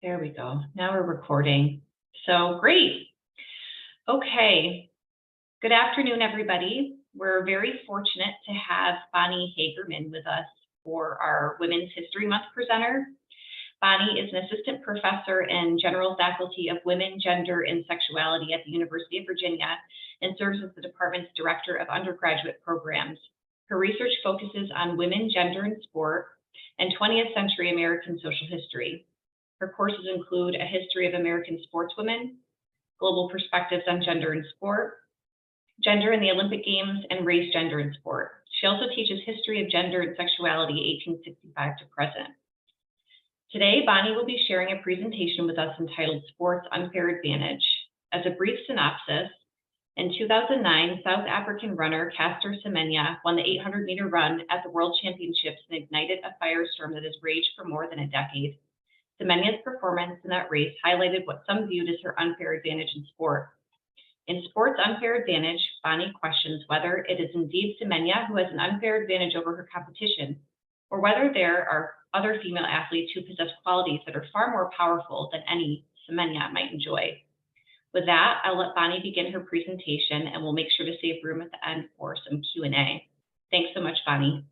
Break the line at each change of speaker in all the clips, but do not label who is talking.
There we go. Now we're recording. So great. Okay. Good afternoon, everybody. We're very fortunate to have Bonnie Hagerman with us for our Women's History Month presenter. Bonnie is an assistant professor and general faculty of Women, Gender, and Sexuality at the University of Virginia and serves as the department's director of undergraduate programs. Her research focuses on women, gender, and sport, and 20th century American social history. Her courses include a history of American sportswomen, global perspectives on gender and sport, gender in the Olympic Games, and race, gender, and sport. She also teaches history of gender and sexuality, 1865 to present. Today, Bonnie will be sharing a presentation with us entitled Sports Unfair Advantage. As a brief synopsis, in 2009, South African runner Caster Semenya won the 800-meter run at the World Championships and ignited a firestorm that has raged for more than a decade. Semenya's performance in that race highlighted what some viewed as her unfair advantage in sport. In Sports Unfair Advantage, Bonnie questions whether it is indeed Semenya who has an unfair advantage over her competition, or whether there are other female athletes who possess qualities that are far more powerful than any Semenya might enjoy. With that, I'll let Bonnie begin her presentation, and we'll make sure to save room at the end for some Q&A. Thanks so much, Bonnie.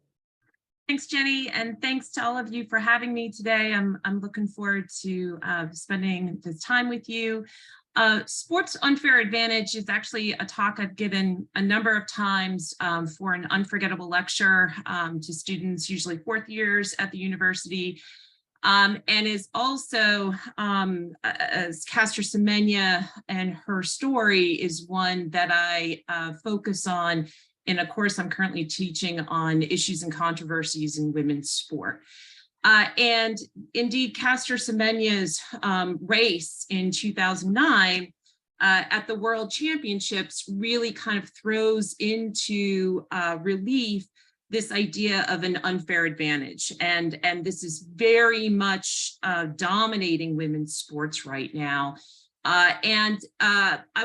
Thanks, Jenny, and thanks to all of you for having me today. I'm looking forward to spending this time with you. Sports Unfair Advantage is actually a talk I've given a number of times for an unforgettable lecture to students, usually fourth years at the university, and is also, as Caster Semenya and her story is one that I focus on in a course I'm currently teaching on issues and controversies in women's sport. And indeed, Caster Semenya's race in 2009 at the World Championships really kind of throws into relief this idea of an unfair advantage. And this is very much dominating women's sports right now. I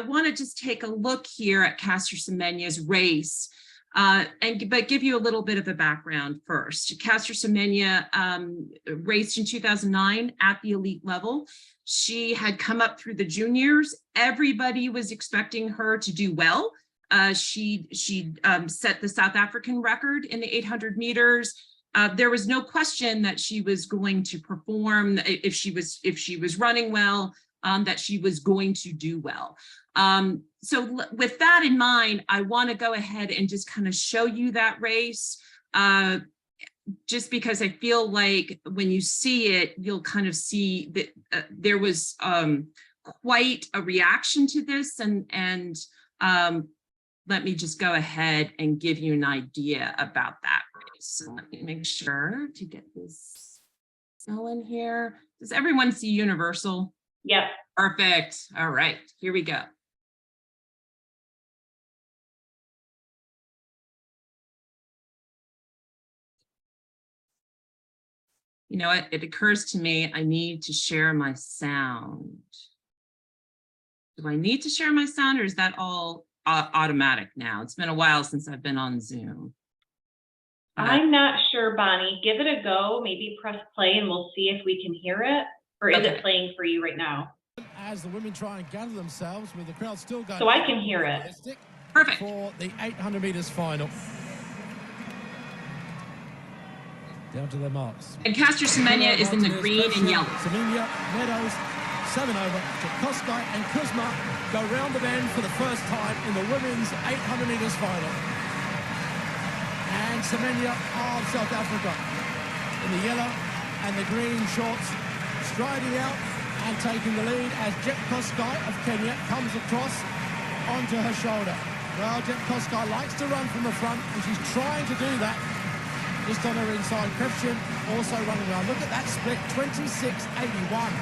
want to just take a look here at Caster Semenya's race, but give you a little bit of a background first. Caster Semenya raced in 2009 at the elite level. She had come up through the juniors. Everybody was expecting her to do well. She set the South African record in the 800 meters. There was no question that she was going to perform if she was running well. That she was going to do well. So with that in mind, I want to go ahead and just kind of show you that race, just because I feel like when you see it, you'll kind of see that there was quite a reaction to this. And let me just go ahead and give you an idea about that race. So let me make sure to get this going here. Does everyone see Universal?
Yep.
Perfect. All right, here we go. You know what? It occurs to me I need to share my sound. Do I need to share my sound, or is that all automatic now? It's been a while since I've been on Zoom.
I'm not sure, Bonnie. Give it a go. Maybe press play and we'll see if we can hear it. Or is it playing for you right now?
As the women try and gather themselves with the crowd still going.
So I can hear it.
Perfect.
For the 800 meters final. Down to their marks.
And Caster Semenya is in the green and yellow.
Semenya, Meadows, Semenova, Koskaj and Kuzma go round the bend for the first time in the women's 800 meters final. And Semenya of South Africa in the yellow and the green shorts, striding out and taking the lead as Jep Koskaj of Kenya comes across onto her shoulder. Well, Jep Koskaj likes to run from the front, and she's trying to do that just on her inside. Krefshin also running around. Look at that split, 26.81.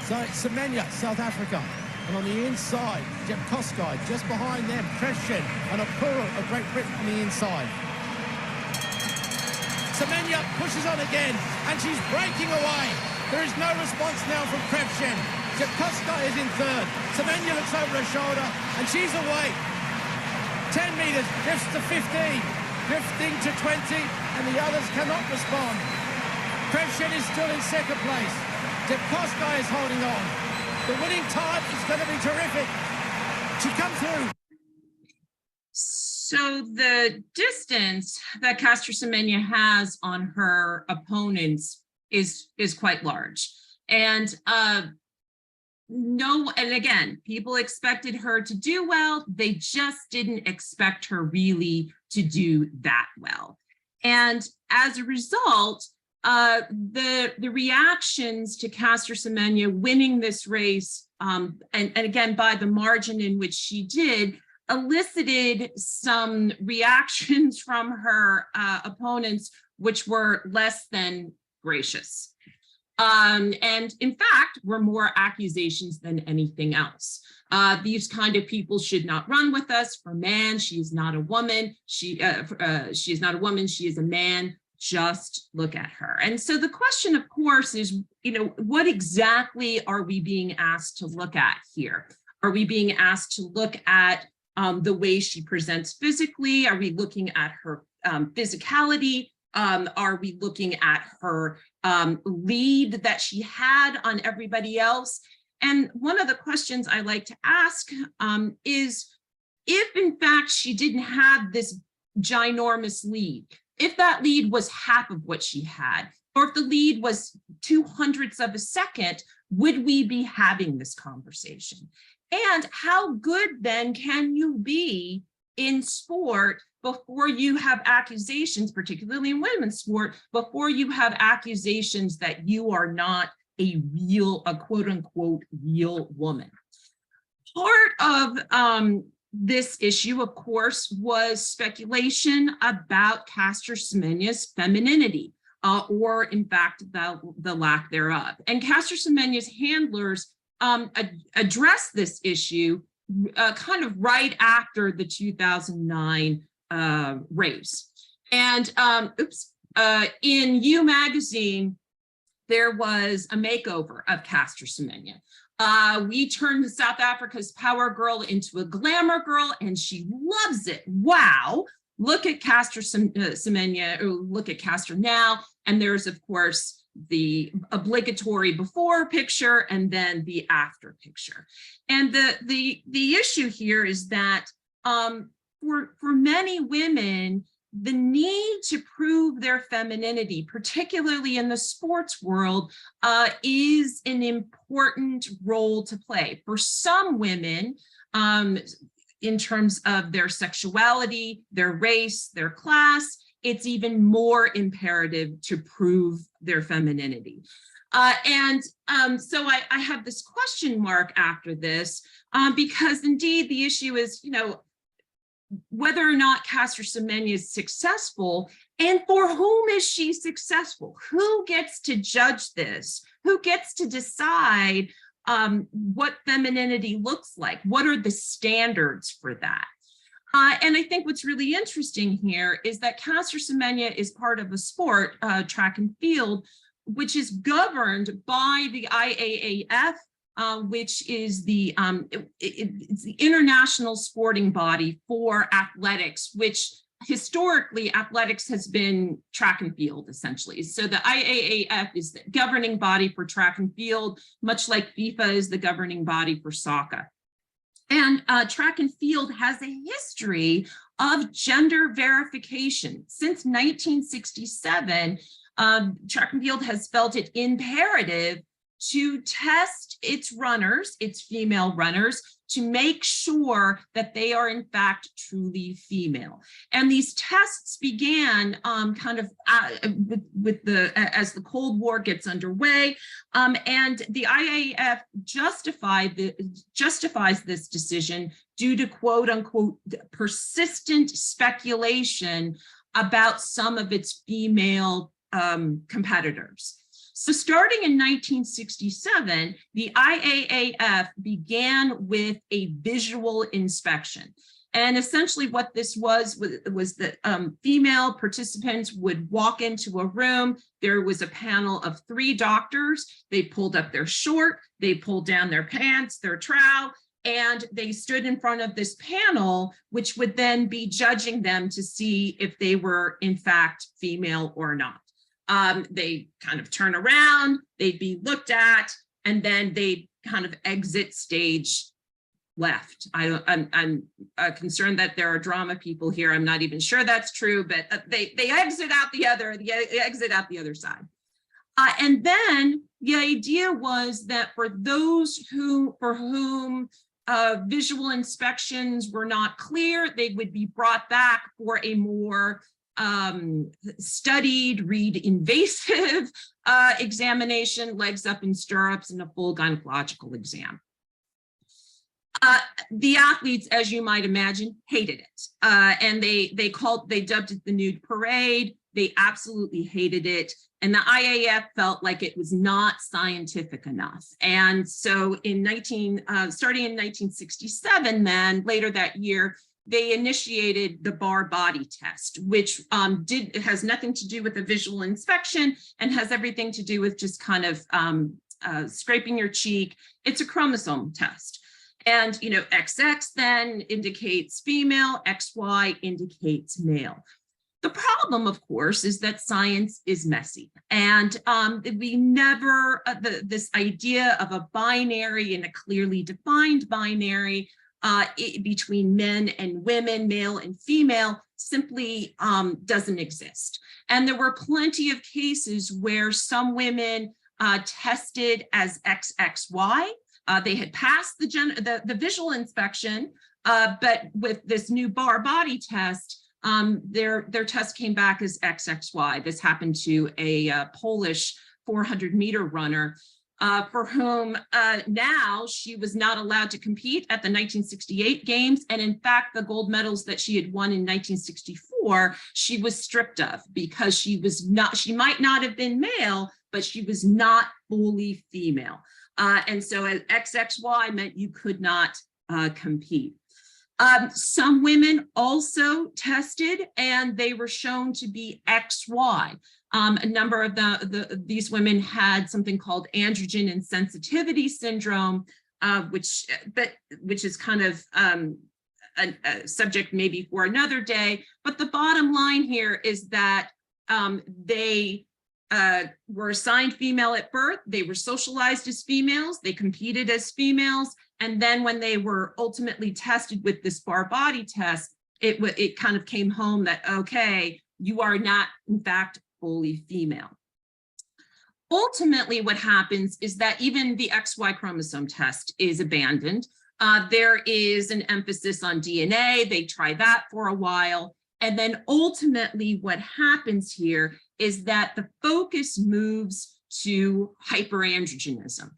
So it's Semenya, South Africa. And on the inside, Jep Koskaj just behind them, Krefshin and Okuru of Great Britain on the inside. Semenya pushes on again, and she's breaking away. There is no response now from Krefshin. Jep Koskaj is in third. Semenya looks over her shoulder, and she's away. 10 metres, drifts to 15, drifting to 20, and the others cannot respond. Krefshin is still in second place. Depkoska is holding on. The winning time is going to be terrific. She comes through.
So the distance that Caster Semenya has on her opponents is quite large. And and again, people expected her to do well. They just didn't expect her really to do that well. And as a result, the reactions to Caster Semenya winning this race, and again, by the margin in which she did, elicited some reactions from her opponents, which were less than gracious. And in fact, were more accusations than anything else. These kind of people should not run with us. For man, she is not a woman. She is not a woman. She is a man. Just look at her. And so the question, of course, is, what exactly are we being asked to look at here? Are we being asked to look at the way she presents physically? Are we looking at her physicality? Are we looking at her lead that she had on everybody else? And one of the questions I like to ask is, if in fact she didn't have this ginormous lead, if that lead was half of what she had, or if the lead was 0.02 of a second, would we be having this conversation? And how good then can you be in sport before you have accusations, particularly in women's sport, before you have accusations that you are not a quote unquote real woman? Part of this issue, of course, was speculation about Caster Semenya's femininity, or in fact, the lack thereof. And Caster Semenya's handlers addressed this issue kind of right after the 2009 race. And in You magazine, there was a makeover of Caster Semenya. We turned South Africa's power girl into a glamour girl, and she loves it. Wow. Look at Caster Semenya, or look at Caster now. And there's, of course, the obligatory before picture and then the after picture. And the issue here is that for many women, the need to prove their femininity, particularly in the sports world, is an important role to play. For some women, in terms of their sexuality, their race, their class, it's even more imperative to prove their femininity. So I have this question mark after this, because indeed the issue is, whether or not Caster Semenya is successful, and for whom is she successful? Who gets to judge this? Who gets to decide what femininity looks like? What are the standards for that? And I think what's really interesting here is that Caster Semenya is part of a sport, track and field, which is governed by the IAAF, which is it's the international sporting body for athletics, which historically athletics has been track and field essentially. So the IAAF is the governing body for track and field, much like FIFA is the governing body for soccer. And track and field has a history of gender verification. Since 1967, track and field has felt it imperative to test its runners, its female runners, to make sure that they are in fact truly female. And these tests began kind of as the Cold War gets underway, and the IAAF justifies this decision due to quote unquote persistent speculation about some of its female competitors. So starting in 1967, the IAAF began with a visual inspection. And essentially what this was that female participants would walk into a room. There was a panel of 3 doctors. They pulled up their short, they pulled down their pants, their trowel, and they stood in front of this panel, which would then be judging them to see if they were in fact female or not. They kind of turn around, they'd be looked at, and then they kind of exit stage left. I'm concerned that there are drama people here. I'm not even sure that's true, but they exit out the other side. And then the idea was that for those for whom visual inspections were not clear, they would be brought back for a more studied, read invasive examination, legs up in stirrups, and a full gynecological exam. The athletes, as you might imagine, hated it. And they dubbed it the nude parade. They absolutely hated it. And the IAF felt like it was not scientific enough. And so starting in 1967, then later that year, they initiated the bar body test, which has nothing to do with a visual inspection and has everything to do with just kind of scraping your cheek. It's a chromosome test. And, you know, XX then indicates female, XY indicates male. The problem, of course, is that science is messy. And we never, this idea of a binary and a clearly defined binary between men and women, male and female, simply doesn't exist. And there were plenty of cases where some women tested as XXY. They had passed the visual inspection, but with this new bar body test, their test came back as XXY. This happened to a Polish 400-meter runner for whom now she was not allowed to compete at the 1968 games. And in fact, the gold medals that she had won in 1964, she was stripped of because she might not have been male, but she was not fully female. And so XXY meant you could not compete. Some women also tested and they were shown to be XY. A number of these women had something called androgen insensitivity syndrome, which is kind of a subject maybe for another day. But the bottom line here is that they were assigned female at birth. They were socialized as females. They competed as females. And then when they were ultimately tested with this bar body test, it kind of came home that, okay, you are not, in fact, fully female. Ultimately, what happens is that even the XY chromosome test is abandoned. There is an emphasis on DNA. They try that for a while. And then ultimately what happens here is that the focus moves to hyperandrogenism,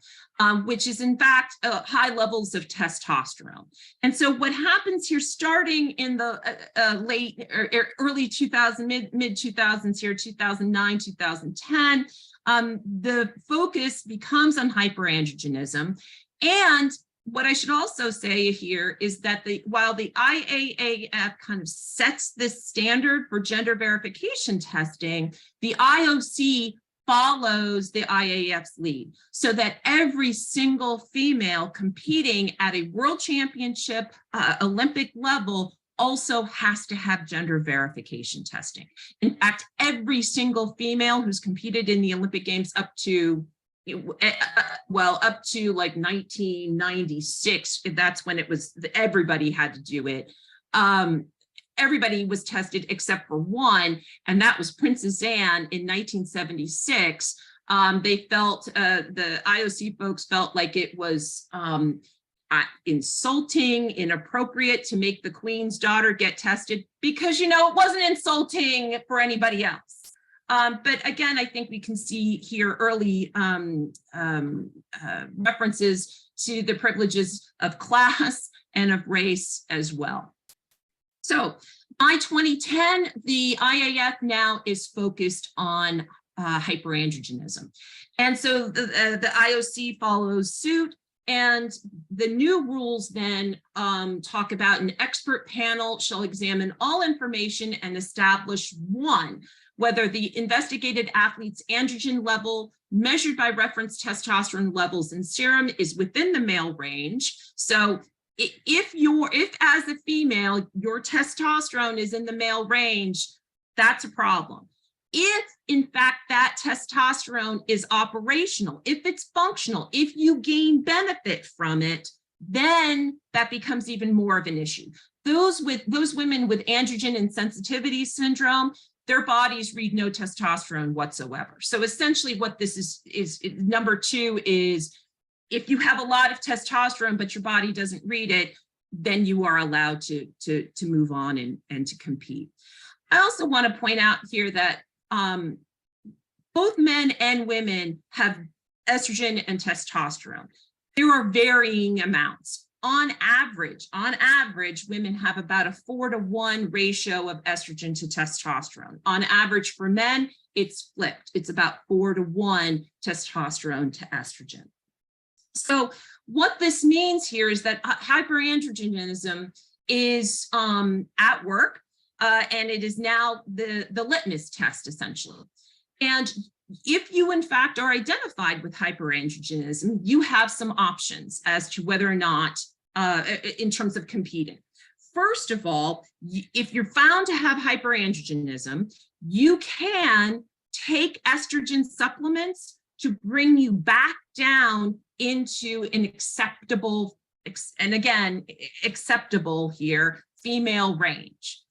which is in fact high levels of testosterone. And so what happens here, starting in the late or early 2000s, mid 2000s here, 2009, 2010, the focus becomes on hyperandrogenism. And what I should also say here is that while the IAAF kind of sets this standard for gender verification testing, the IOC follows the IAF's lead so that every single female competing at a world championship, Olympic level also has to have gender verification testing. In fact, every single female who's competed in the Olympic Games up to like 1996, that's when it was, everybody had to do it. Everybody was tested except for one, and that was Princess Anne in 1976. They felt, the IOC folks felt like it was insulting, inappropriate to make the Queen's daughter get tested because, you know, it wasn't insulting for anybody else. But again, I think we can see here early references to the privileges of class and of race as well. So by 2010, the IAF now is focused on hyperandrogenism. And so the IOC follows suit. And the new rules then talk about an expert panel shall examine all information and establish one, whether the investigated athlete's androgen level measured by reference testosterone levels in serum is within the male range. So if as a female, your testosterone is in the male range, that's a problem. If in fact that testosterone is operational, if it's functional, if you gain benefit from it, then that becomes even more of an issue. Those women with androgen insensitivity syndrome, their bodies read no testosterone whatsoever. So essentially what this is number two is, if you have a lot of testosterone, but your body doesn't read it, then you are allowed to move on and to compete. I also want to point out here that both men and women have estrogen and testosterone. There are varying amounts. On average, women have about a 4-to-1 ratio of estrogen to testosterone. On average for men, it's flipped. It's about 4-to-1 testosterone to estrogen. So what this means here is that hyperandrogenism is at work, and it is now the litmus test, essentially. And if you, in fact, are identified with hyperandrogenism, you have some options as to whether or not, in terms of competing. First of all, if you're found to have hyperandrogenism, you can take estrogen supplements to bring you back down into an acceptable, and again, acceptable here, female range.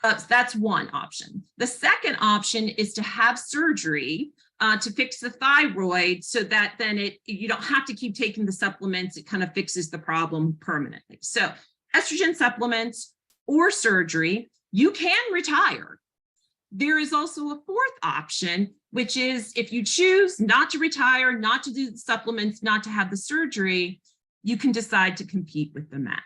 So that's one option. The second option is to have surgery to fix the thyroid, so that then you don't have to keep taking the supplements. It kind of fixes the problem permanently. So estrogen supplements or surgery, you can retire. There is also a fourth option, which is if you choose not to retire, not to do the supplements, not to have the surgery, you can decide to compete with the men.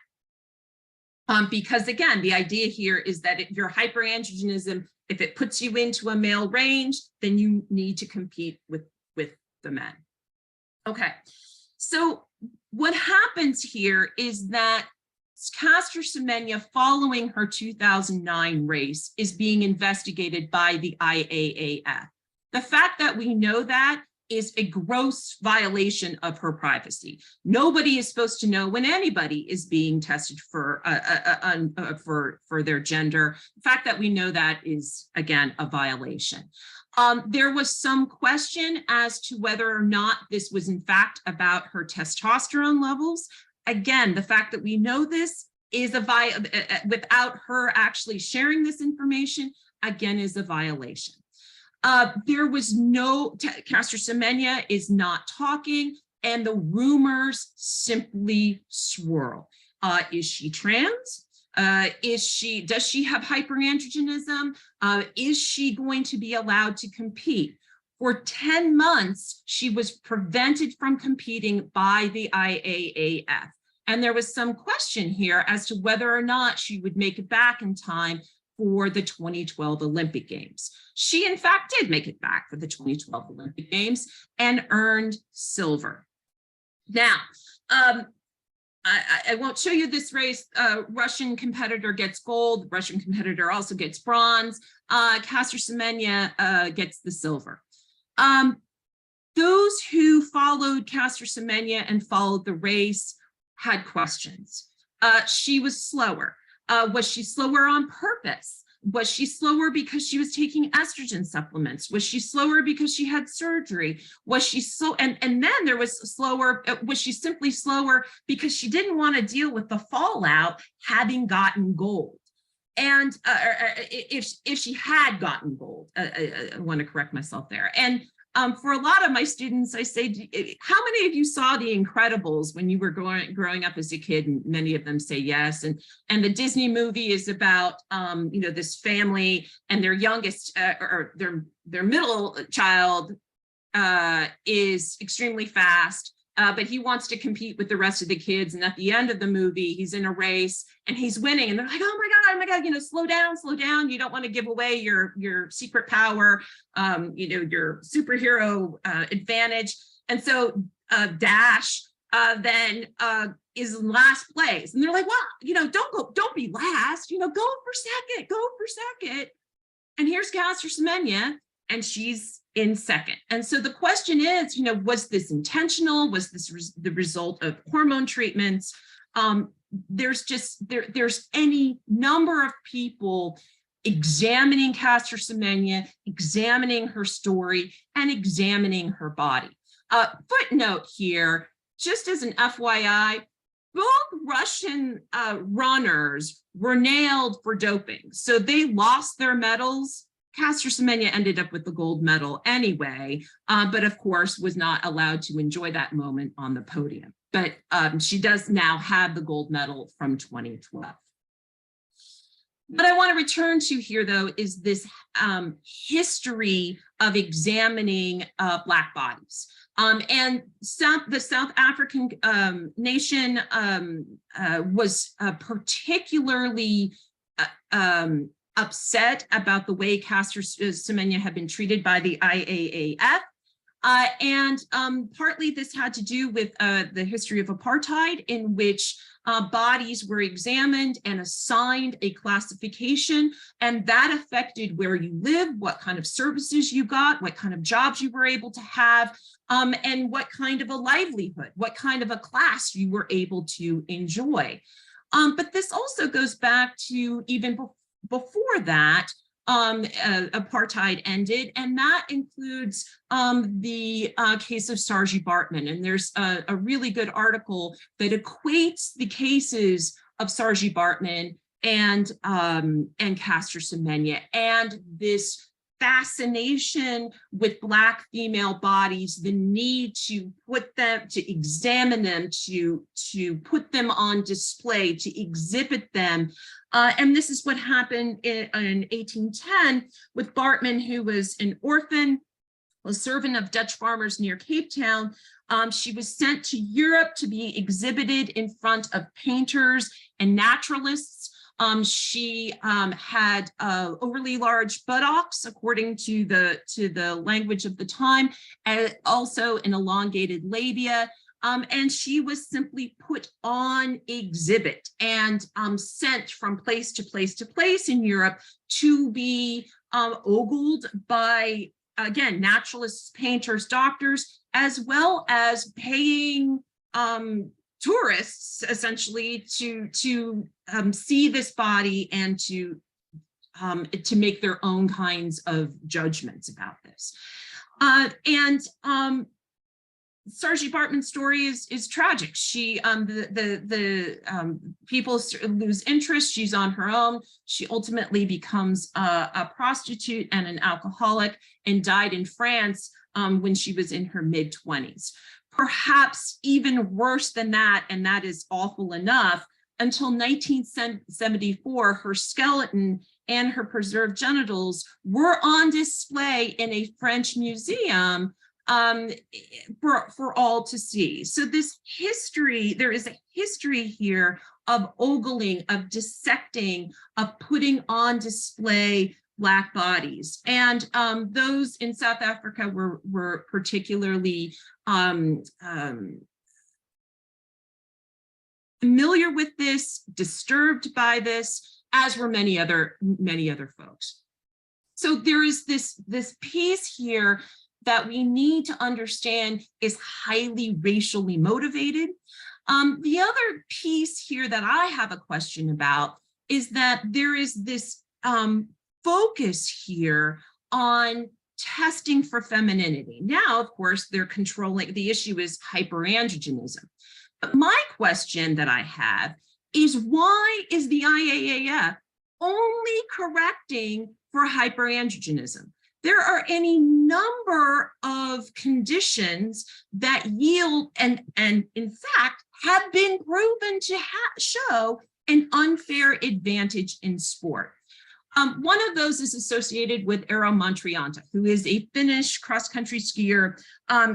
Because again, the idea here is that if your hyperandrogenism, if it puts you into a male range, then you need to compete with the men. Okay, so what happens here is that Caster Semenya, following her 2009 race, is being investigated by the IAAF. The fact that we know that is a gross violation of her privacy. Nobody is supposed to know when anybody is being tested for their gender. The fact that we know that is, again, a violation. There was some question as to whether or not this was in fact about her testosterone levels. Again, the fact that we know this is without her actually sharing this information, again, is a violation. There was no, Caster Semenya is not talking, and the rumors simply swirl. Is she trans? Does she have hyperandrogenism? Is she going to be allowed to compete? For 10 months, she was prevented from competing by the IAAF. And there was some question here as to whether or not she would make it back in time for the 2012 Olympic Games. She, in fact, did make it back for the 2012 Olympic Games and earned silver. Now, I won't show you this race. Russian competitor gets gold. Russian competitor also gets bronze. Caster Semenya gets the silver. Those who followed Caster Semenya and followed the race had questions. She was slower. Was she slower on purpose? Was she slower because she was taking estrogen supplements? Was she slower because she had surgery? Was she slow? And then there was slower. Was she simply slower because she didn't want to deal with the fallout having gotten gold? And if she had gotten gold, I want to correct myself there. And for a lot of my students, I say, how many of you saw The Incredibles when you were growing up as a kid? And many of them say yes. And the Disney movie is about, this family, and their youngest or their middle child is extremely fast, but he wants to compete with the rest of the kids. And at the end of the movie, he's in a race and he's winning. And they're like, oh my God, slow down. You don't want to give away your secret power, your superhero advantage. And so Dash then is in last place. And they're like, well, don't be last, go for second. And here's Caster Semenya, and she's in second. And so the question is, was this intentional? Was this the result of hormone treatments? There's any number of people examining Caster Semenya, examining her story, and examining her body. Footnote here, just as an FYI, both Russian runners were nailed for doping. So they lost their medals. Caster Semenya ended up with the gold medal anyway, but of course was not allowed to enjoy that moment on the podium. But she does now have the gold medal from 2012. What I want to return to here, though, is this history of examining Black bodies. And the South African nation was particularly upset about the way Caster Semenya had been treated by the IAAF. And partly this had to do with the history of apartheid, in which bodies were examined and assigned a classification, and that affected where you live, what kind of services you got, what kind of jobs you were able to have, and what kind of a livelihood, what kind of a class you were able to enjoy. But this also goes back to even before that, apartheid ended, and that includes the case of Sarji Bartman. And there's a really good article that equates the cases of Sarji Bartman and Caster Semenya, and this fascination with Black female bodies, the need to put them, to examine them, to put them on display, to exhibit them. And this is what happened in 1810 with Bartman, who was an orphan, a servant of Dutch farmers near Cape Town. She was sent to Europe to be exhibited in front of painters and naturalists. She had overly large buttocks, according to the language of the time, and also an elongated labia. And she was simply put on exhibit and sent from place to place to place in Europe to be ogled by, again, naturalists, painters, doctors, as well as paying tourists essentially to see this body and to make their own kinds of judgments about this. Sarji Bartman's story is tragic. She people lose interest. She's on her own. She ultimately becomes a prostitute and an alcoholic, and died in France when she was in her mid-20s. Perhaps even worse than that, and that is awful enough, until 1974, her skeleton and her preserved genitals were on display in a French museum for all to see. So this history, there is a history here of ogling, of dissecting, of putting on display Black bodies. And those in South Africa were particularly familiar with this, disturbed by this, as were many other folks. So there is this piece here that we need to understand is highly racially motivated. The other piece here that I have a question about is that there is this focus here on testing for femininity. Now, of course, they're controlling, the issue is hyperandrogenism. But my question that I have is, why is the IAAF only correcting for hyperandrogenism? There are any number of conditions that yield and in fact have been proven to show an unfair advantage in sport. One of those is associated with Eero Montrianta, who is a Finnish cross-country skier.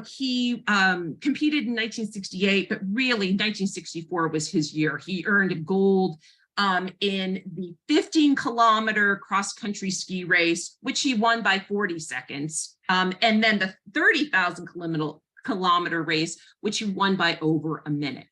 He competed in 1968, but really 1964 was his year. He earned a gold in the 15-kilometer cross-country ski race, which he won by 40 seconds, and then the 30,000-kilometer race, which he won by over a minute.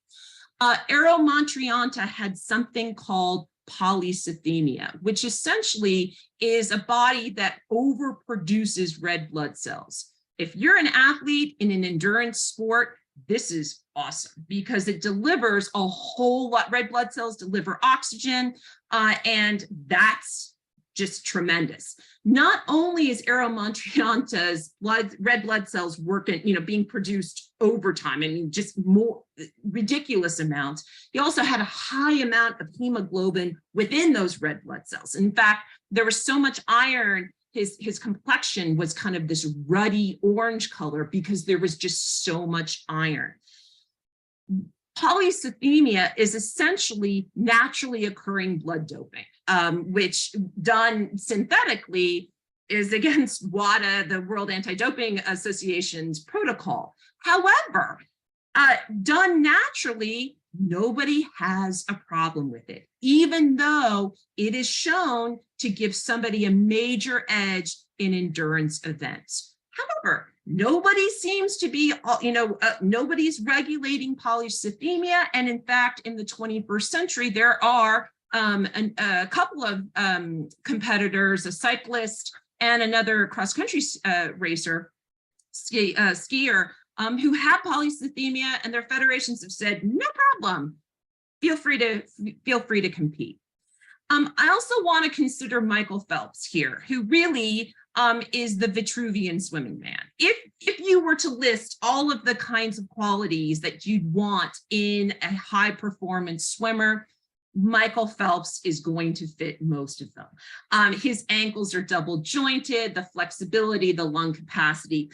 Eero Montrianta had something called polycythemia, which essentially is a body that overproduces red blood cells. If you're an athlete in an endurance sport, this is awesome because it delivers a whole lot. Red blood cells deliver oxygen, and that's just tremendous. Not only is Eero Montrianta's red blood cells working, being produced over time, I mean, just more ridiculous amounts. He also had a high amount of hemoglobin within those red blood cells. In fact, there was so much iron, his complexion was kind of this ruddy orange color because there was just so much iron. Polycythemia is essentially naturally occurring blood doping, which done synthetically is against WADA, the World Anti-Doping Association's protocol. However, done naturally, nobody has a problem with it, even though it is shown to give somebody a major edge in endurance events. However, nobody seems to be, nobody's regulating polycythemia. And in fact, in the 21st century, there are a couple of competitors, a cyclist and another cross-country racer, skier, who have polycythemia, and their federations have said, no problem, feel free to compete. I also want to consider Michael Phelps here, who really is the Vitruvian swimming man. If you were to list all of the kinds of qualities that you'd want in a high performance swimmer, Michael Phelps is going to fit most of them. His ankles are double jointed, the flexibility, the lung capacity,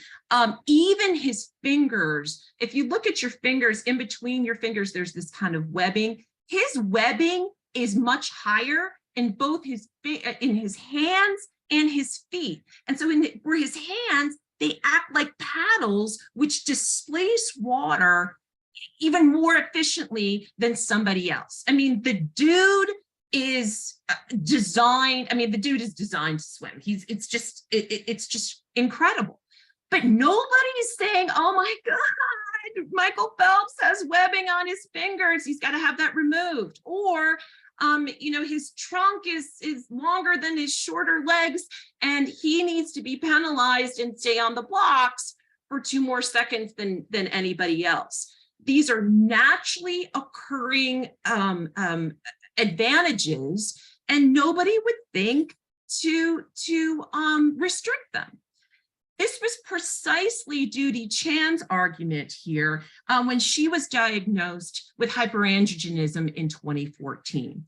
even his fingers. If you look at your fingers, in between your fingers, there's this kind of webbing. His webbing is much higher in both his hands and his feet. And so for his hands, they act like paddles, which displace water even more efficiently than somebody else. I mean, the dude is designed to swim. It's just incredible. But nobody's saying, oh my God, Michael Phelps has webbing on his fingers, he's got to have that removed. Or his trunk is longer than his shorter legs, and he needs to be penalized and stay on the blocks for 2 more seconds than anybody else. These are naturally occurring advantages, and nobody would think to restrict them. This was precisely Dudi Chan's argument here when she was diagnosed with hyperandrogenism in 2014.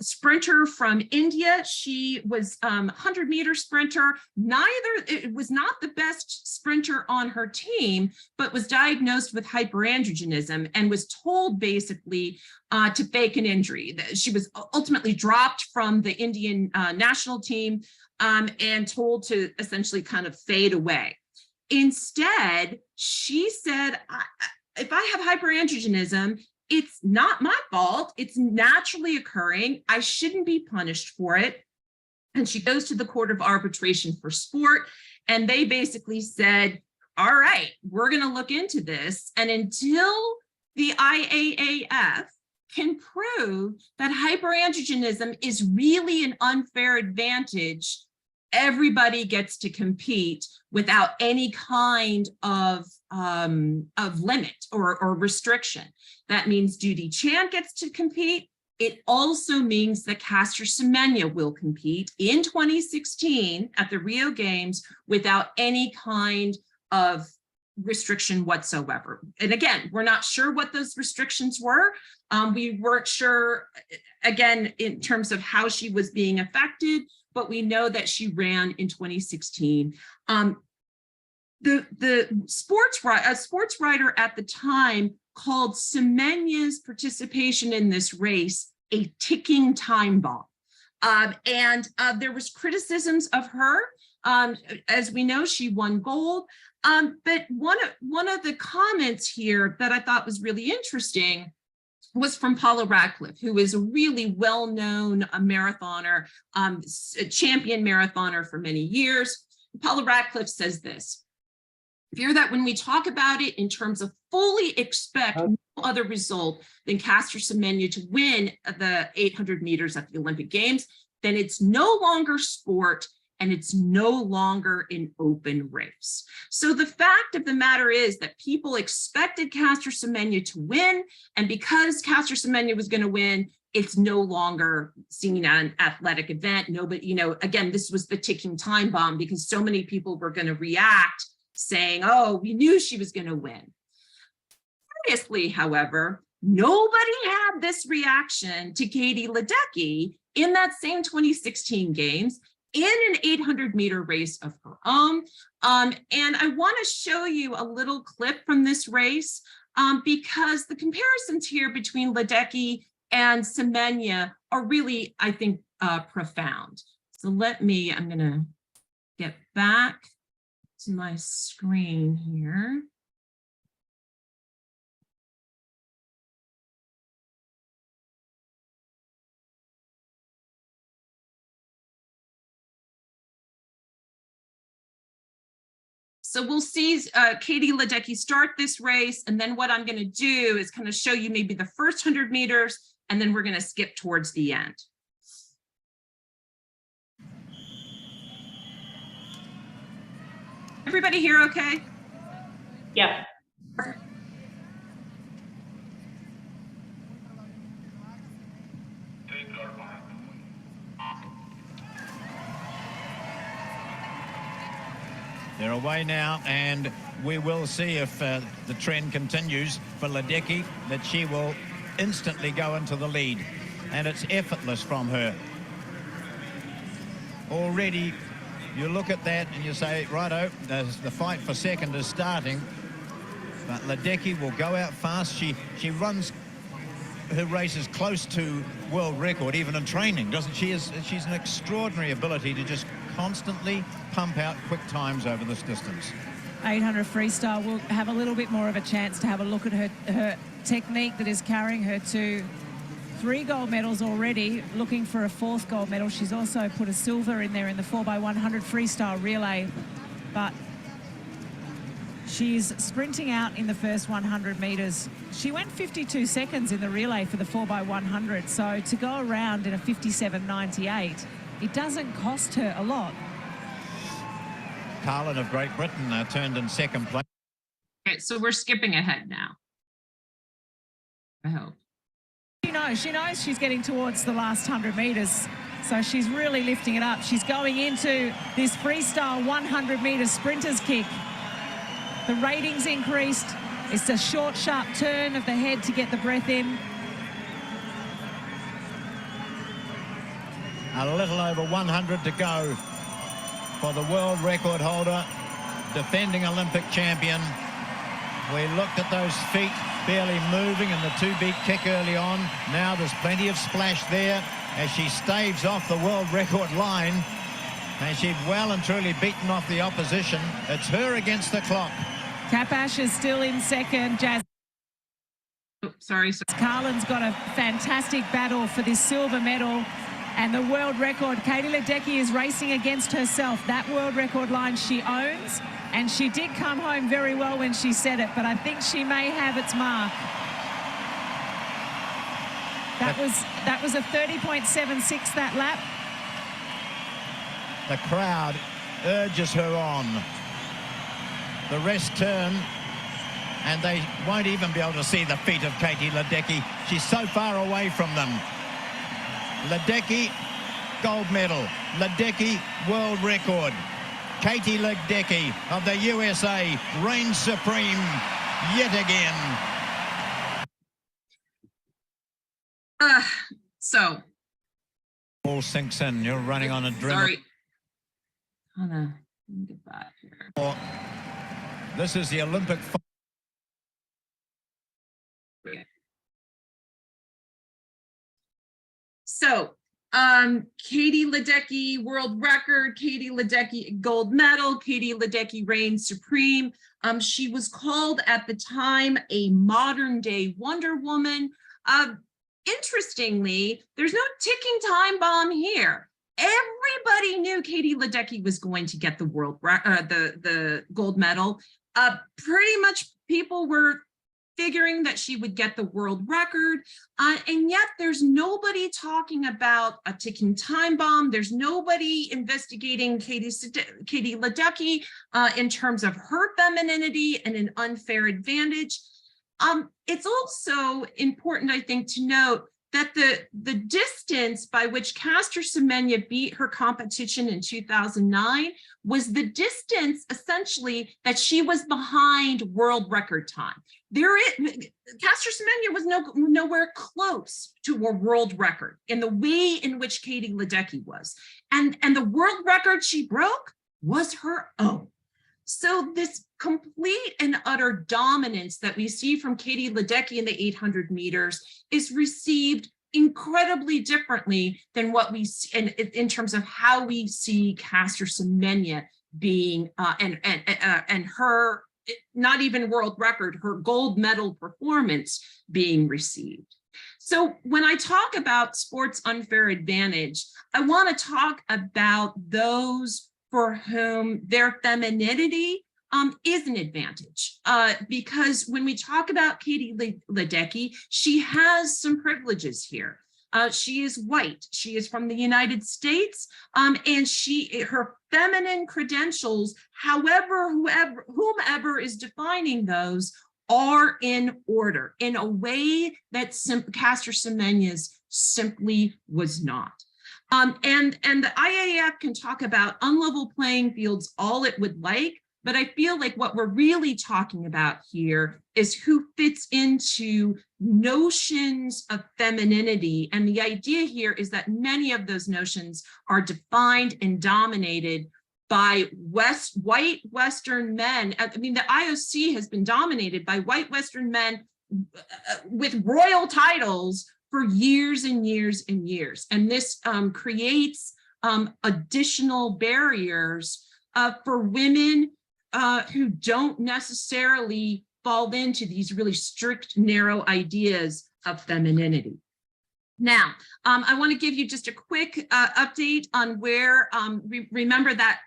Sprinter from India, she was 100-meter sprinter. It was not the best sprinter on her team, but was diagnosed with hyperandrogenism and was told basically to fake an injury. She was ultimately dropped from the Indian national team and told to essentially kind of fade away. Instead, she said, if I have hyperandrogenism, it's not my fault. It's naturally occurring. I shouldn't be punished for it. And she goes to the Court of Arbitration for Sport, and they basically said, all right, we're going to look into this. And until the IAAF can prove that hyperandrogenism is really an unfair advantage, everybody gets to compete without any kind of limit or restriction. That means Dudi Chan gets to compete. It also means that Caster Semenya will compete in 2016 at the Rio Games without any kind of restriction whatsoever. And again, we're not sure what those restrictions were. We weren't sure, again, in terms of how she was being affected, but we know that she ran in 2016. The sports writer at the time called Semenya's participation in this race a ticking time bomb. There was criticisms of her. As we know, she won gold. But one of the comments here that I thought was really interesting was from Paula Radcliffe, who is a really well-known marathoner, a champion marathoner for many years. Paula Radcliffe says this: fear that when we talk about it in terms of fully expect no other result than Caster Semenya to win the 800 meters at the Olympic Games, then it's no longer sport and it's no longer an open race. So the fact of the matter is that people expected Caster Semenya to win, and because Caster Semenya was going to win, it's no longer seen at an athletic event. Nobody, you know, again, this was the ticking time bomb because so many people were going to react saying, oh, we knew she was going to win. Curiously, however, nobody had this reaction to Katie Ledecky in that same 2016 games in an 800-meter race of her own. And I want to show you a little clip from this race because the comparisons here between Ledecky and Semenya are really, I think, profound. So I'm going to get back to my screen here. So we'll see Katie Ledecky start this race, and then what I'm going to do is kind of show you maybe the first 100 meters, and then we're going to skip towards the end. Everybody here okay?
Yeah.
They're away now, and we will see if the trend continues for Ledecky, that she will instantly go into the lead, and it's effortless from her. Already, you look at that and you say, righto, the fight for second is starting, but Ledecky will go out fast. She runs her races close to world record, even in training, doesn't she? She's an extraordinary ability to just constantly pump out quick times over this distance.
800 freestyle will have a little bit more of a chance to have a look at her technique that is carrying her to 3 gold medals already, looking for a 4th gold medal. She's also put a silver in there in the 4x100 freestyle relay, but she's sprinting out in the first 100 meters. She went 52 seconds in the relay for the 4x100, so to go around in a 57.98, it doesn't cost her a lot.
Carlin of Great Britain turned in second place.
Okay, so we're skipping ahead now, I hope.
She knows she's getting towards the last 100 meters, so she's really lifting it up. She's going into this freestyle 100 meter sprinter's kick. The ratings increased. It's a short, sharp turn of the head to get the breath in.
A little over 100 to go for the world record holder, defending Olympic champion. We looked at those feet barely moving in the 2-beat kick early on. Now there's plenty of splash there as she staves off the world record line, and she's well and truly beaten off the opposition. It's her against the clock.
Kapash is still in second. Jazz.
Oh, sorry.
Carlin's got a fantastic battle for this silver medal and the world record. Katie Ledecky is racing against herself. That world record line she owns, and she did come home very well when she said it, but I think she may have its mark. That was a 30.76 that lap.
The crowd urges her on. The rest turn, and they won't even be able to see the feet of Katie Ledecky. She's so far away from them. Ledecky, gold medal. Ledecky, world record. Katie Ledecky of the USA reigns supreme yet again.
So.
All sinks in. You're running on adrenaline.
Sorry. Let me get back here.
This is the Olympic.
So, Katie Ledecky world record, Katie Ledecky gold medal, Katie Ledecky reigns supreme. She was called at the time a modern day Wonder Woman. Interestingly, there's no ticking time bomb here. Everybody knew Katie Ledecky was going to get the the gold medal. Pretty much people were figuring that she would get the world record, and yet there's nobody talking about a ticking time bomb. There's nobody investigating Katie Ledecky in terms of her femininity and an unfair advantage. It's also important, I think, to note that the distance by which Caster Semenya beat her competition in 2009 was the distance essentially that she was behind world record time. Caster Semenya was nowhere close to a world record in the way in which Katie Ledecky was. And the world record she broke was her own. So this complete and utter dominance that we see from Katie Ledecky in the 800 meters is received incredibly differently than what we see in terms of how we see Caster Semenya being and her, not even world record, her gold medal performance being received. So when I talk about sports unfair advantage, I want to talk about those for whom their femininity is an advantage, because when we talk about Katie Ledecky, she has some privileges here. She is white, she is from the United States, and her feminine credentials, whomever is defining those, are in order in a way that Caster Semenya's simply was not. And the IAAF can talk about unlevel playing fields all it would like, but I feel like what we're really talking about here is who fits into notions of femininity. And the idea here is that many of those notions are defined and dominated by white Western men. I mean, the IOC has been dominated by white Western men with royal titles for years and years and years. And this creates additional barriers for women who don't necessarily fall into these really strict, narrow ideas of femininity. Now, I want to give you just a quick update on where, remember that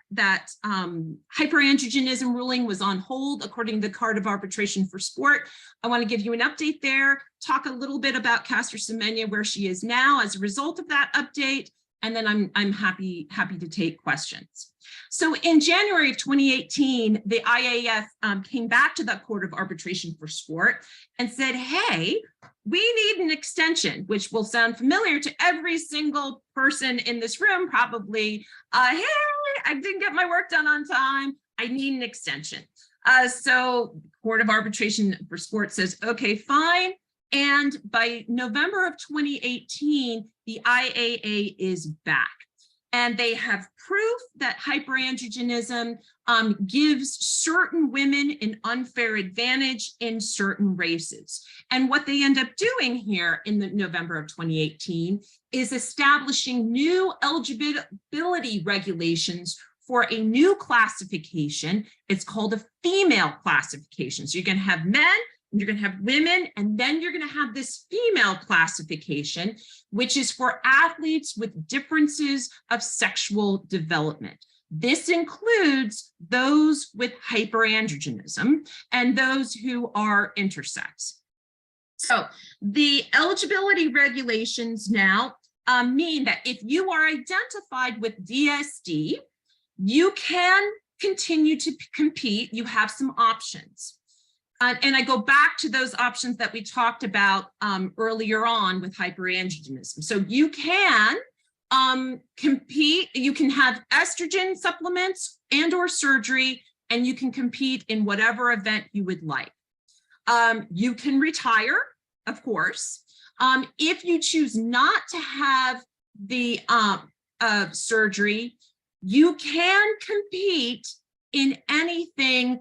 hyperandrogenism ruling was on hold according to the Court of Arbitration for Sport. I want to give you an update there, talk a little bit about Caster Semenya, where she is now as a result of that update, and then I'm happy to take questions. So in January of 2018, the IAAF came back to the Court of Arbitration for Sport and said, hey, we need an extension, which will sound familiar to every single person in this room, probably. Hey, I didn't get my work done on time. I need an extension. So Court of Arbitration for Sport says, okay, fine. And by November of 2018, the IAA is back. And they have proof that hyperandrogenism gives certain women an unfair advantage in certain races. And what they end up doing here in November of 2018 is establishing new eligibility regulations for a new classification. It's called a female classification. So you're going to have men, you're going to have women, and then you're going to have this female classification, which is for athletes with differences of sexual development. This includes those with hyperandrogenism and those who are intersex. So the eligibility regulations now mean that if you are identified with DSD, you can continue to compete. You have some options. And I go back to those options that we talked about earlier on with hyperandrogenism. So you can compete, you can have estrogen supplements and or surgery, and you can compete in whatever event you would like. You can retire, of course. If you choose not to have the surgery, you can compete in anything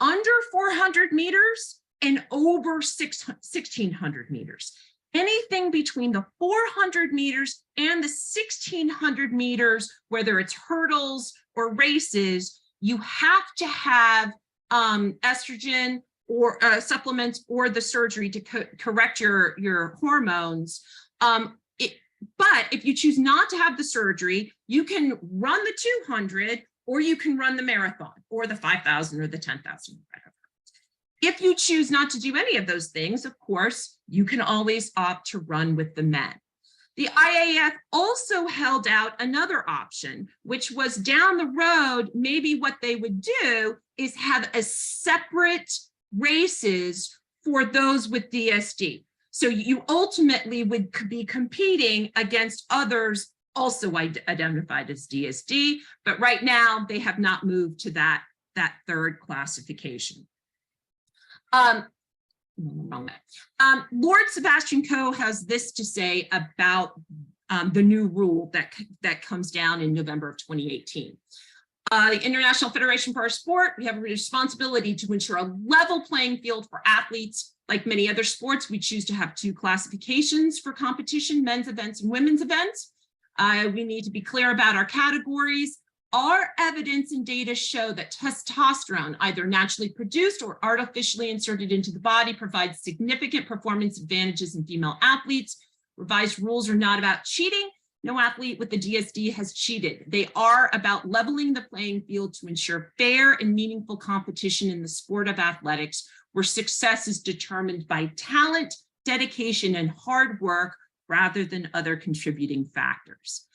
under 400 meters and over 1,600 meters. Anything between the 400 meters and the 1,600 meters, whether it's hurdles or races, you have to have estrogen or supplements or the surgery to correct your hormones. But if you choose not to have the surgery, you can run the 200 or you can run the marathon or the 5,000 or the 10,000, whatever. If you choose not to do any of those things, of course, you can always opt to run with the men. The IAAF also held out another option, which was down the road, maybe what they would do is have a separate races for those with DSD. So you ultimately would be competing against others also identified as DSD, but right now they have not moved to that third classification. Lord Sebastian Coe has this to say about the new rule that comes down in November of 2018. The International Federation for our sport, we have a responsibility to ensure a level playing field for athletes. Like many other sports, we choose to have 2 classifications for competition, men's events and women's events. We need to be clear about our categories. Our evidence and data show that testosterone, either naturally produced or artificially inserted into the body, provides significant performance advantages in female athletes. Revised rules are not about cheating. No athlete with the DSD has cheated. They are about leveling the playing field to ensure fair and meaningful competition in the sport of athletics, where success is determined by talent, dedication, and hard work rather than other contributing factors.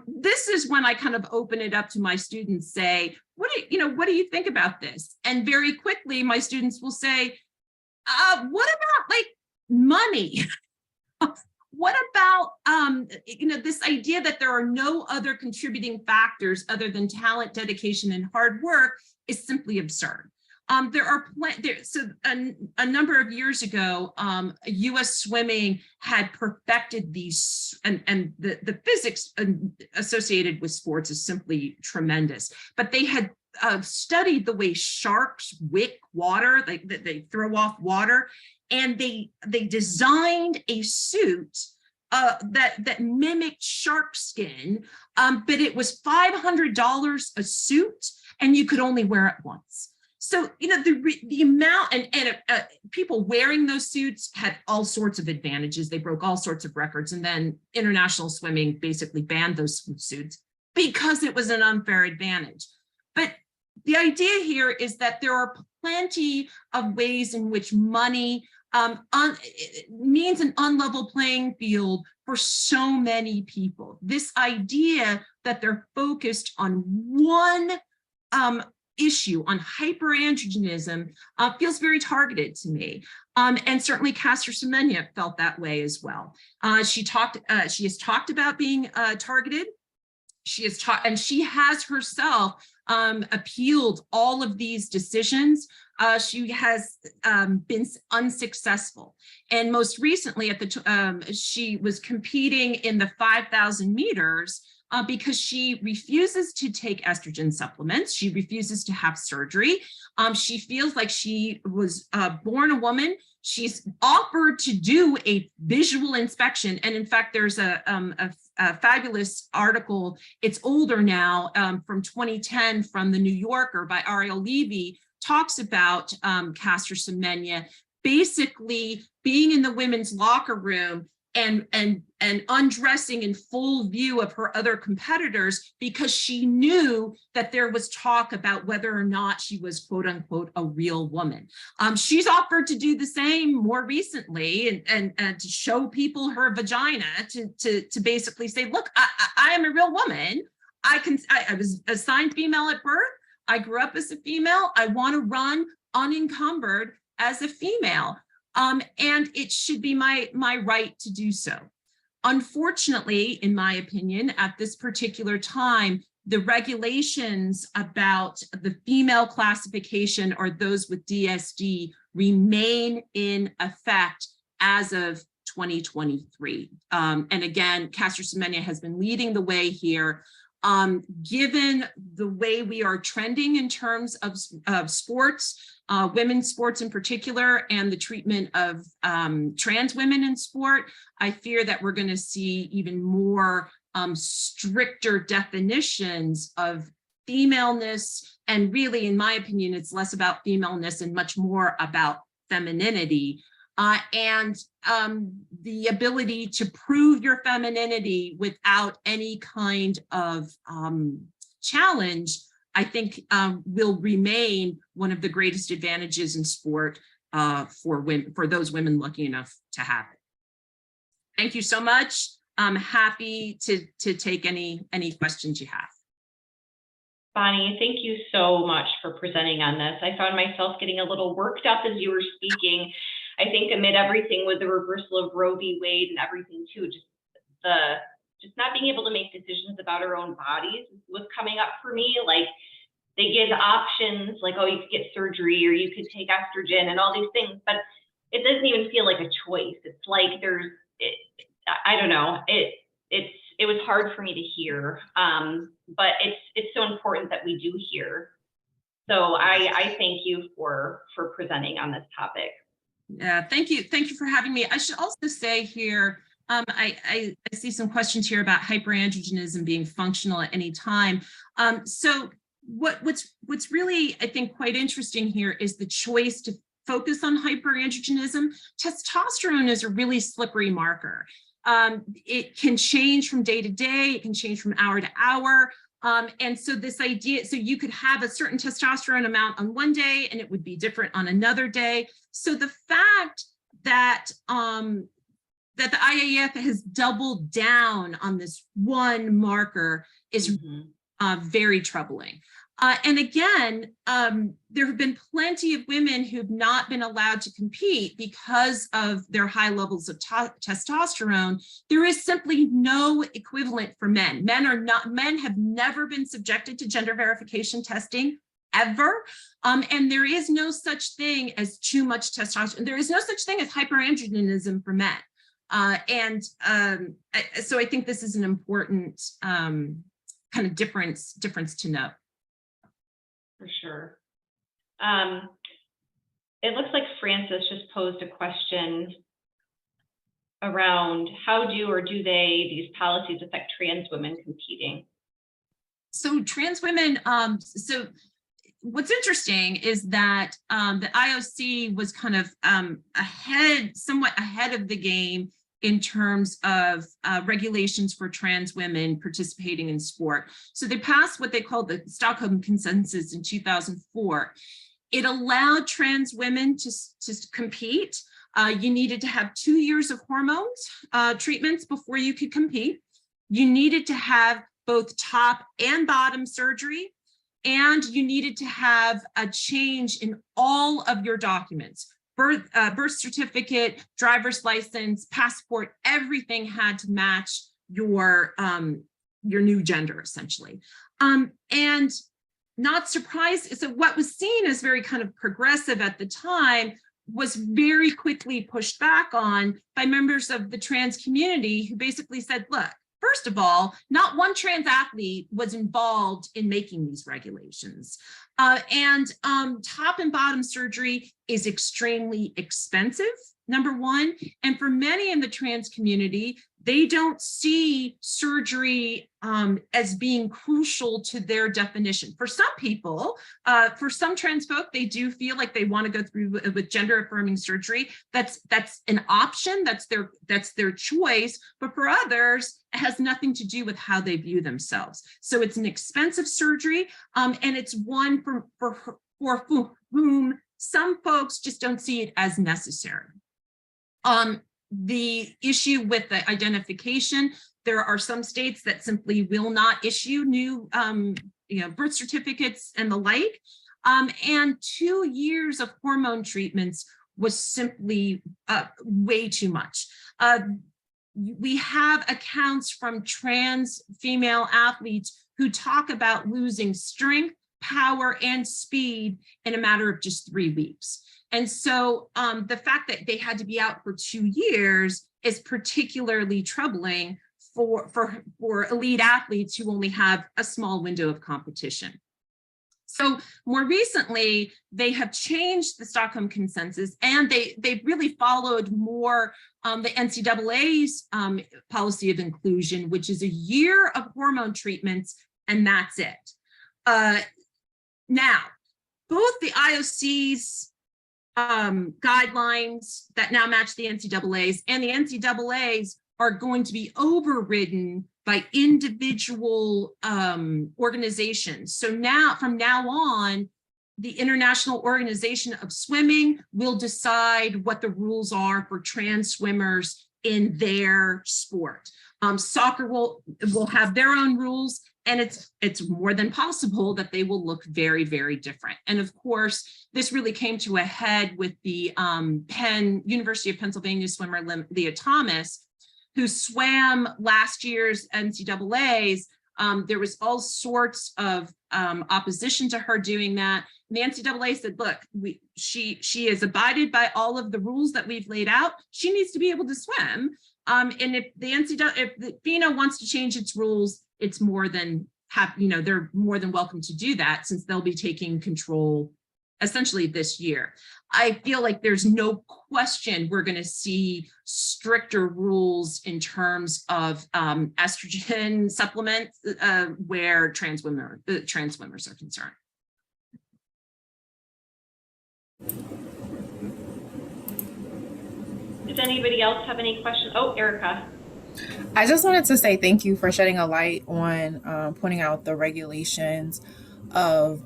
This is when I kind of open it up to my students, say, what do you think about this? And very quickly, my students will say, what about like money? What about, this idea that there are no other contributing factors other than talent, dedication, and hard work is simply absurd. A number of years ago, U.S. Swimming had perfected these, and the physics associated with sports is simply tremendous. But they had studied the way sharks wick water, they throw off water, and they designed a suit that mimicked shark skin, but it was $500 a suit, and you could only wear it once. So, the amount and people wearing those suits had all sorts of advantages. They broke all sorts of records. And then international swimming basically banned those suits because it was an unfair advantage. But the idea here is that there are plenty of ways in which money means an unlevel playing field for so many people. This idea that they're focused on one issue, on hyperandrogenism, feels very targeted to me. And certainly Caster Semenya felt that way as well. She has talked about being targeted. She has herself appealed all of these decisions. She has been unsuccessful. And most recently, she was competing in the 5,000 meters because she refuses to take estrogen supplements. She refuses to have surgery. She feels like she was born a woman. She's offered to do a visual inspection. And in fact, there's a fabulous article, it's older now, from 2010 from the New Yorker by Ariel Levy, talks about Caster Semenya basically being in the women's locker room and undressing in full view of her other competitors because she knew that there was talk about whether or not she was quote unquote a real woman. She's offered to do the same more recently and to show people her vagina to basically say, look, I am a real woman. I was assigned female at birth. I grew up as a female. I want to run unencumbered as a female. And it should be my right to do so. Unfortunately, in my opinion, at this particular time, the regulations about the female classification or those with DSD remain in effect as of 2023. And again, Caster Semenya has been leading the way here. Given the way we are trending in terms of sports, women's sports in particular, and the treatment of trans women in sport, I fear that we're going to see even more stricter definitions of femaleness. And really, in my opinion, it's less about femaleness and much more about femininity. And the ability to prove your femininity without any kind of challenge, I think will remain one of the greatest advantages in sport for women, for those women lucky enough to have it. Thank you so much. I'm happy to take any questions you have.
Bonnie, thank you so much for presenting on this. I found myself getting a little worked up as you were speaking. I think amid everything with the reversal of Roe v. Wade and everything too, just not being able to make decisions about our own bodies was coming up for me. Like, they give options like, oh, you could get surgery or you could take estrogen and all these things, but it doesn't even feel like a choice. It's like I don't know. It was hard for me to hear, but it's so important that we do hear. So I thank you for presenting on this topic.
Yeah, thank you for having me. I should also say here, I see some questions here about hyperandrogenism being functional at any time. So what's really, I think, quite interesting here is the choice to focus on hyperandrogenism. Testosterone is a really slippery marker. It can change from day to day, it can change from hour to hour. And so this idea, so you could have a certain testosterone amount on one day and it would be different on another day. So the fact that that the IAF has doubled down on this one marker is very troubling. And again, there have been plenty of women who've not been allowed to compete because of their high levels of testosterone. There is simply no equivalent for men. Men have never been subjected to gender verification testing ever. And there is no such thing as too much testosterone. There is no such thing as hyperandrogenism for men. So I think this is an important kind of difference to note.
For sure. It looks like Francis just posed a question around how do these policies affect trans women competing?
So trans women, so what's interesting is that the IOC was kind of somewhat ahead of the game in terms of regulations for trans women participating in sport. So they passed what they called the Stockholm Consensus in 2004. It allowed trans women to compete. You needed to have 2 years of hormones treatments before you could compete. You needed to have both top and bottom surgery, and you needed to have a change in all of your documents. Birth certificate, driver's license, passport, everything had to match your new gender, essentially. And not surprised, so what was seen as very kind of progressive at the time was very quickly pushed back on by members of the trans community who basically said, look, first of all, not one trans athlete was involved in making these regulations. And top and bottom surgery is extremely expensive, number one. And for many in the trans community, they don't see surgery as being crucial to their definition. For some people, for some trans folk, they do feel like they want to go through with gender affirming surgery. That's an option, that's their choice. But for others, it has nothing to do with how they view themselves. So it's an expensive surgery, and it's one for whom some folks just don't see it as necessary. The issue with the identification, there are some states that simply will not issue new birth certificates and the like. And 2 years of hormone treatments was simply way too much. We have accounts from trans female athletes who talk about losing strength, power, and speed in a matter of just 3 weeks. And so the fact that they had to be out for 2 years is particularly troubling for elite athletes who only have a small window of competition. So more recently, they have changed the Stockholm Consensus, and they've really followed more the NCAA's policy of inclusion, which is a year of hormone treatments, and that's it. Now, both the IOC's guidelines that now match the NCAA's and the NCAA's are going to be overridden by individual organizations. So now, from now on, the International Organization of Swimming will decide what the rules are for trans swimmers in their sport. Soccer will have their own rules, And it's more than possible that they will look very, very different. And of course, this really came to a head with the University of Pennsylvania swimmer Leah Thomas, who swam last year's NCAAs. There was all sorts of opposition to her doing that. And the NCAA said, look, she has abided by all of the rules that we've laid out. She needs to be able to swim. And if the FINA wants to change its rules, it's more than they're more than welcome to do that, since they'll be taking control essentially this year. I feel like there's no question we're going to see stricter rules in terms of estrogen supplements where trans swimmers are concerned.
Does anybody else have any questions? Oh, Erica.
I just wanted to say thank you for shedding a light on pointing out the regulations of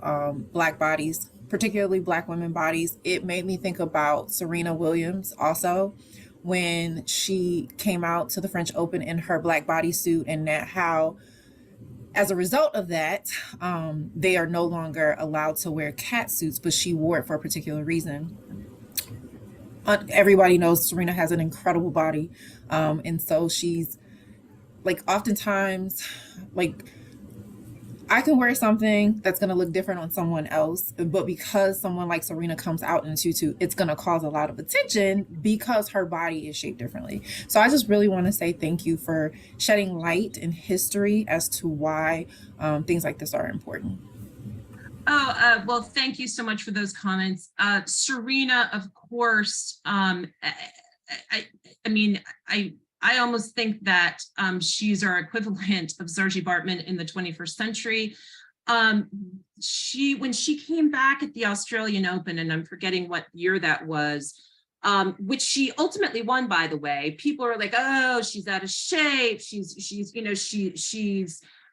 Black bodies, particularly Black women bodies. It made me think about Serena Williams also, when she came out to the French Open in her Black bodysuit, and that how, as a result of that, they are no longer allowed to wear cat suits, but she wore it for a particular reason. Everybody knows Serena has an incredible body. And so she's like, oftentimes, like, I can wear something that's going to look different on someone else, but because someone like Serena comes out in a tutu, it's going to cause a lot of attention because her body is shaped differently. So I just really want to say thank you for shedding light in history as to why things like this are important.
Well, thank you so much for those comments. Serena, of course, I almost think that she's our equivalent of Saartjie Baartman in the 21st century. When she came back at the Australian Open, and I'm forgetting what year that was, which she ultimately won, by the way, people are like, oh, she's out of shape.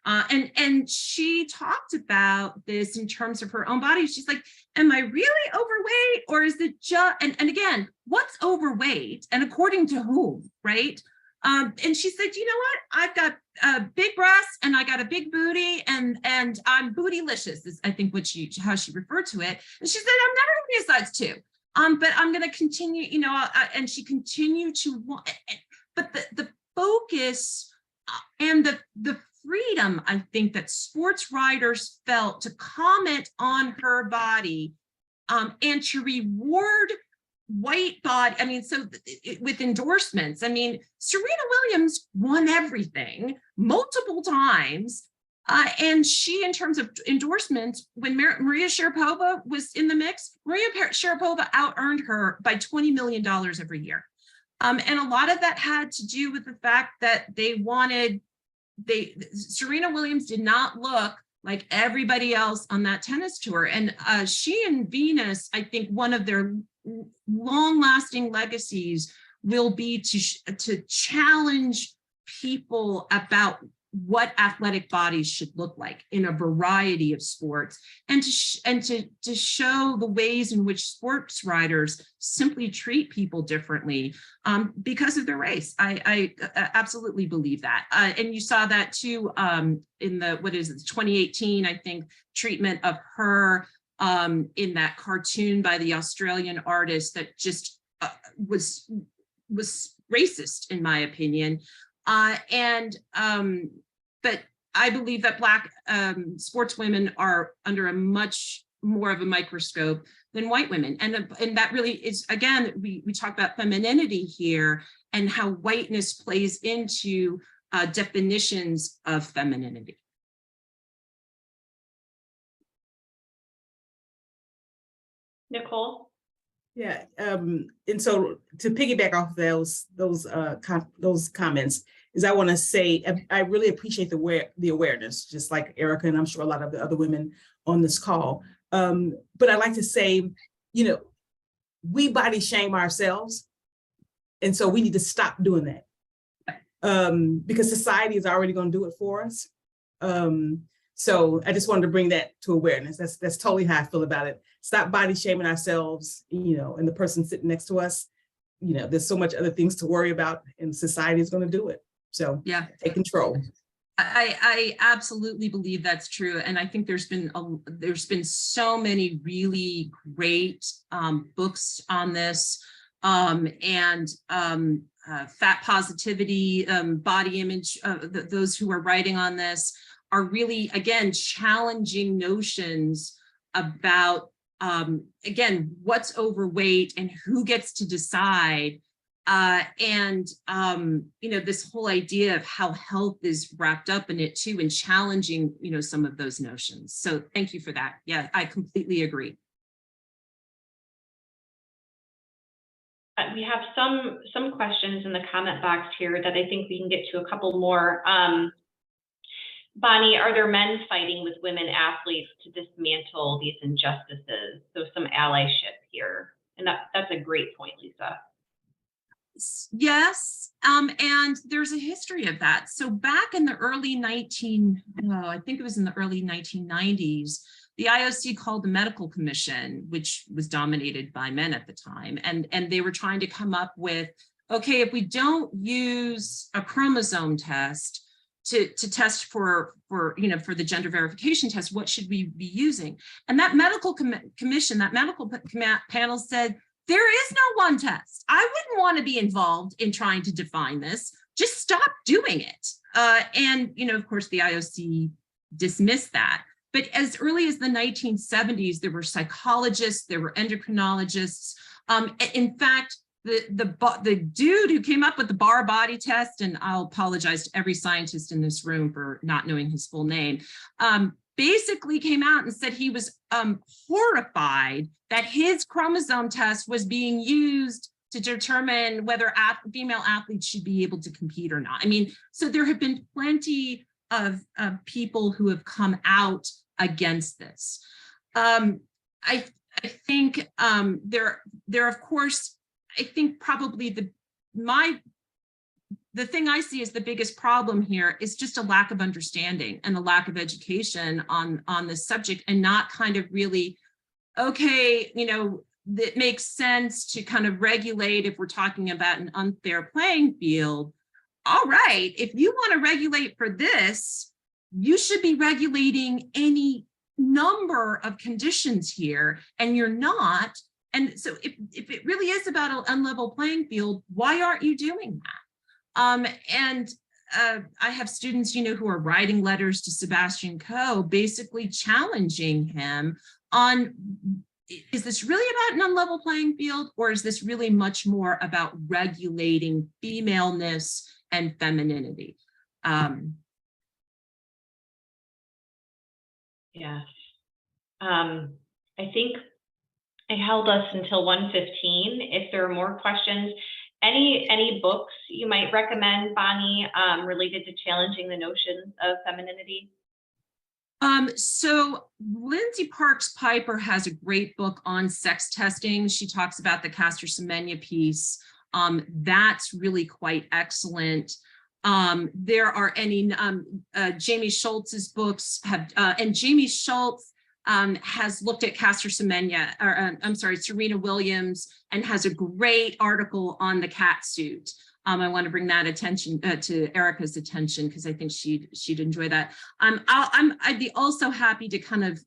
And she talked about this in terms of her own body. She's like, am I really overweight, or is it just, and again, what's overweight and according to whom, right? And she said, you know what, I've got big breasts and I got a big booty, and I'm bootylicious is I think how she referred to it. And she said, I'm never gonna be a size 2. But I'm gonna continue, and she continued to want, but the focus and the freedom, I think, that sports writers felt to comment on her body and to reward white body. With endorsements, Serena Williams won everything multiple times. And she, in terms of endorsements, when Maria Sharapova was in the mix, Maria Sharapova out-earned her by $20 million every year. And a lot of that had to do with the fact that Serena Williams did not look like everybody else on that tennis tour. And she and Venus, I think one of their long-lasting legacies will be to challenge people about what athletic bodies should look like in a variety of sports, and to show the ways in which sports writers simply treat people differently because of their race. I absolutely believe that. And you saw that too in the 2018, I think, treatment of her in that cartoon by the Australian artist that just was racist, in my opinion. But I believe that Black sportswomen are under a much more of a microscope than white women. And that really is, again, we talk about femininity here and how whiteness plays into definitions of femininity.
Nicole?
Yeah, and so to piggyback off those comments, is I want to say I really appreciate the awareness, just like Erica, and I'm sure a lot of the other women on this call. But I like to say, we body shame ourselves, and so we need to stop doing that because society is already going to do it for us. So I just wanted to bring that to awareness. That's totally how I feel about it. Stop body shaming ourselves, and the person sitting next to us. There's so much other things to worry about, and society is going to do it. So yeah, take control.
I absolutely believe that's true, and I think there's been so many really great books on this, and fat positivity, body image. Those who are writing on this are really, again, challenging notions about again, what's overweight and who gets to decide. You know, this whole idea of how health is wrapped up in it too, and challenging, you know, some of those notions. So thank you for that. Yeah, I completely agree.
We have some questions in the comment box here that I think we can get to a couple more. Bonnie, are there men fighting with women athletes to dismantle these injustices? So some allyship here. And that's a great point, Lisa.
Yes, and there's a history of that. So back in the early I think it was in the early 1990s, the IOC called the Medical Commission, which was dominated by men at the time, and they were trying to come up with, okay, if we don't use a chromosome test to test for the gender verification test, what should we be using? And that medical commission, that medical panel said, there is no one test. I wouldn't want to be involved in trying to define this. Just stop doing it. And, you know, of course, the IOC dismissed that. But as early as the 1970s, there were psychologists, there were endocrinologists. In fact, the dude who came up with the bar body test, and I'll apologize to every scientist in this room for not knowing his full name, basically came out and said he was horrified that his chromosome test was being used to determine whether female athletes should be able to compete or not. I mean, so there have been plenty of people who have come out against this. I think there of course, I think probably the thing I see as the biggest problem here is just a lack of understanding and a lack of education on this subject, and not kind of really, okay, you know, it makes sense to kind of regulate if we're talking about an unfair playing field. All right, if you want to regulate for this, you should be regulating any number of conditions here, and you're not. And so if it really is about an unlevel playing field, why aren't you doing that? I have students, you know, who are writing letters to Sebastian Coe, basically challenging him on, is this really about an unlevel playing field, or is this really much more about regulating femaleness and femininity?
Yes. I think I held us until 1:15. If there are more questions, any books you might recommend, Bonnie, related to challenging the notions of femininity?
So Lindsay Parks Piper has a great book on sex testing. She talks about the Caster Semenya piece. That's really quite excellent. There are any Jamie Schultz's books have, and Jamie Schultz has looked at Caster Semenya, or I'm sorry, Serena Williams, and has a great article on the cat suit. I want to bring that attention to Erica's attention, because I think she'd enjoy that. I'd be also happy to kind of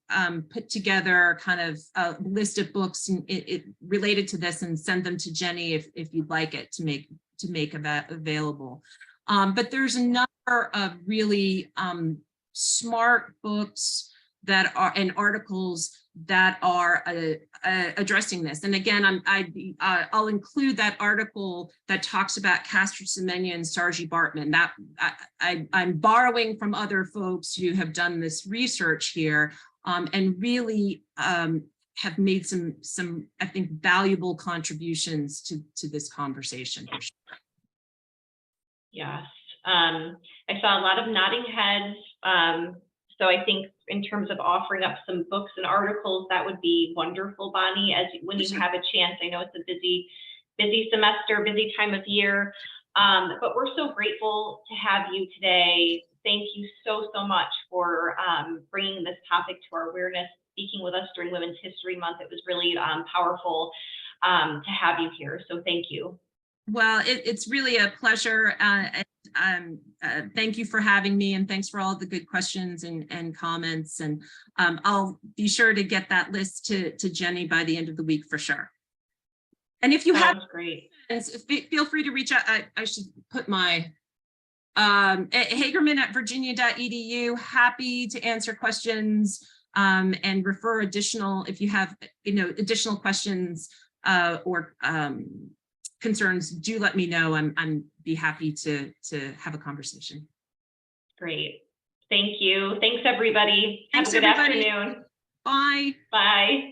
put together kind of a list of books related to this and send them to Jenny if you'd like it to make that available. But there's a number of really smart books that are, and articles that are addressing this. And again, I'll include that article that talks about Caster Semenya and Sarji Bartman. That I'm borrowing from other folks who have done this research here, and really have made some I think valuable contributions to this conversation.
Yes, I saw a lot of nodding heads. So I think in terms of offering up some books and articles, that would be wonderful, Bonnie, when you have a chance. I know it's a busy semester, busy time of year, but we're so grateful to have you today. Thank you so much for bringing this topic to our awareness, speaking with us during Women's History Month. It was really powerful to have you here, so thank you.
Well, it's really a pleasure. thank you for having me, and thanks for all the good questions and comments. And I'll be sure to get that list to Jenny by the end of the week for sure. And if you have,
great.
feel free to reach out. I should put my Hagerman@virginia.edu. Happy to answer questions and refer additional, if you have additional questions or concerns, do let me know. I'm be happy to have a conversation.
Great. Thank you. Thanks, everybody.
Thanks,
Have a good
everybody.
afternoon.
Bye.
Bye.